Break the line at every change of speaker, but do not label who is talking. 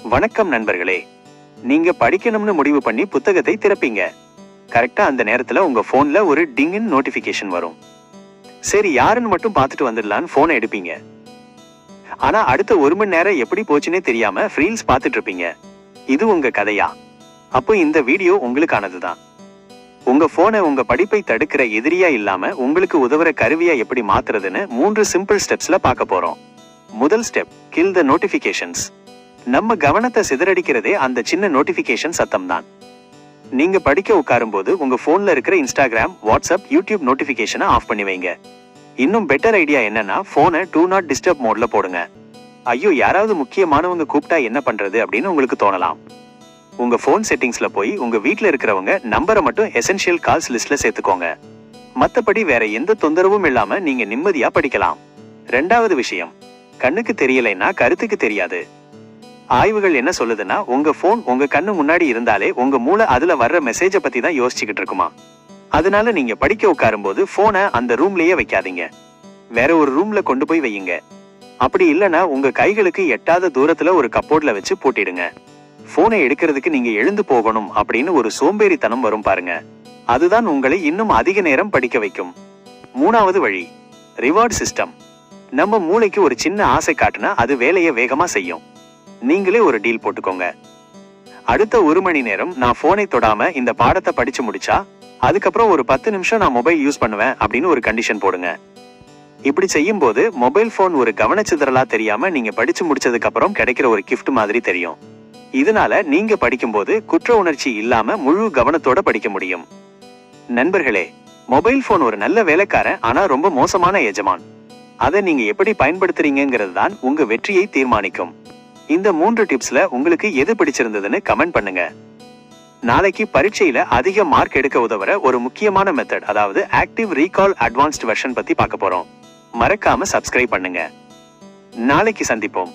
வணக்கம் நண்பர்களே. நீங்க படிக்கணும்னு முடிவு பண்ணி புத்தகத்தை திறப்பீங்க. கரெக்டா அந்த நேரத்துல உங்க போன்ல ஒரு டிங்கின் நோட்டிபிகேஷன் வரும். சரி, யாருன்னு மட்டும் பார்த்துட்டு வந்துடலான்னு போனை எடுப்பீங்க. ஆனா அடுத்த 1 மணி நேரம் எப்படி போச்சுன்னே தெரியாம ரீல்ஸ் பார்த்துட்டு இருப்பீங்க. இது உங்க கதையா? அப்போ இந்த வீடியோ உங்களுக்கானதுதான். உங்க போனை உங்க படிப்பை தடுக்கிற எதிரியா இல்லாம உங்களுக்கு உதவுற கருவியா எப்படி மாத்துறதுன்னு 3 சிம்பிள் ஸ்டெப்ஸ்ல பார்க்க போறோம். முதல் ஸ்டெப், கில் த நோட்டிபிகேஷன்ஸ். நம்ம கவனத்தை சிதறடிக்கிறதே அந்த சின்ன நோட்டிபிகேஷன் சத்தம் தான். நீங்க படிக்க உட்காரும் போது உங்க போன்ல இருக்கிற இன்ஸ்டாகிராம், வாட்ஸ்அப், யூடியூப் நோட்டிபிகேஷனை ஆஃப் பண்ணி வைங்க. இன்னும் பெட்டர் ஐடியா என்னன்னா, போனை டூ நாட் டிஸ்டர்ப் மோட்ல போடுங்க. ஐயோ, யாராவது முக்கியமானவங்க கூப்பிட்டா என்ன பண்றது அப்படின்னு உங்களுக்கு தோணலாம். உங்க போன் செட்டிங்ஸ்ல போய் உங்க வீட்ல இருக்கிறவங்க நம்பரை மட்டும் எசென்ஷியல் கால்ஸ் லிஸ்ட்ல சேர்த்துக்கோங்க. மத்தபடி வேற எந்த தொந்தரவும் இல்லாம நீங்க நிம்மதியா படிக்கலாம். 2வது விஷயம், கண்ணுக்கு தெரியலைன்னா கருத்துக்கு தெரியாது. ஆய்வுகள் என்ன சொல்லுதுன்னா, உங்க போன் உங்க கண்ணு முன்னாடி இருந்தாலே உங்க மூளை அதுல வர்ற மெசேஜ பத்தி தான் யோசிச்சுக்கிட்டு இருக்குமா. அதனால நீங்க படிக்க உட்காரும் போது போனை அந்த ரூம்லயே வைக்காதீங்க. வேற ஒரு ரூம்ல கொண்டு போய் வையுங்க. அப்படி இல்லைன்னா உங்க கைகளுக்கு எட்டாத தூரத்துல ஒரு கப்போர்ட்ல வச்சு பூட்டிடுங்க. போனை எடுக்கிறதுக்கு நீங்க எழுந்து போகணும் அப்படின்னு ஒரு சோம்பேறித்தனம் வரும் பாருங்க, அதுதான் உங்களை இன்னும் அதிக நேரம் படிக்க வைக்கும். 3வது வழி, ரிவார்ட் சிஸ்டம். நம்ம மூளைக்கு ஒரு சின்ன ஆசை காட்டுனா அது வேலையை வேகமா செய்யும். நீங்களே ஒரு டீல் போட்டுக்கோங்க. அடுத்த 1 மணி நேரம் நான் போனை தொடாம இந்த பாடத்தை படிச்சு முடிச்சா அதுக்கப்புறம் ஒரு 10 நிமிஷம் நான் மொபைல் யூஸ் பண்ணுவேன் அப்படின்னு ஒரு கண்டிஷன் போடுங்க. இப்படி செய்யும் போது மொபைல் போன் ஒரு கவனச்சிதறலா தெரியாம நீங்க படிச்சு முடிச்சதுக்கு அப்புறம் கிடைக்கிற ஒரு கிஃப்ட் மாதிரி தெரியும். இதனால நீங்க படிக்கும்போது குற்ற உணர்ச்சி இல்லாம முழு கவனத்தோட படிக்க முடியும். நண்பர்களே, மொபைல் போன் ஒரு நல்ல வேலைக்காரன், ஆனா ரொம்ப மோசமான எஜமான். அதை நீங்க எப்படி பயன்படுத்துறீங்கிறது தான் உங்க வெற்றியை தீர்மானிக்கும். இந்த 3 டிப்ஸ்ல உங்களுக்கு எது பிடிச்சிருந்ததுன்னு கமெண்ட் பண்ணுங்க. நாளைக்கு பரீட்சையில அதிக மார்க் எடுக்க உதவுற ஒரு முக்கியமான மெத்தட், அதாவது ஆக்டிவ் ரீகால் அட்வான்ஸ்ட் வெர்ஷன் பத்தி பார்க்க போறோம். மறக்காம சப்ஸ்கிரைப் பண்ணுங்க. நாளைக்கு சந்திப்போம்.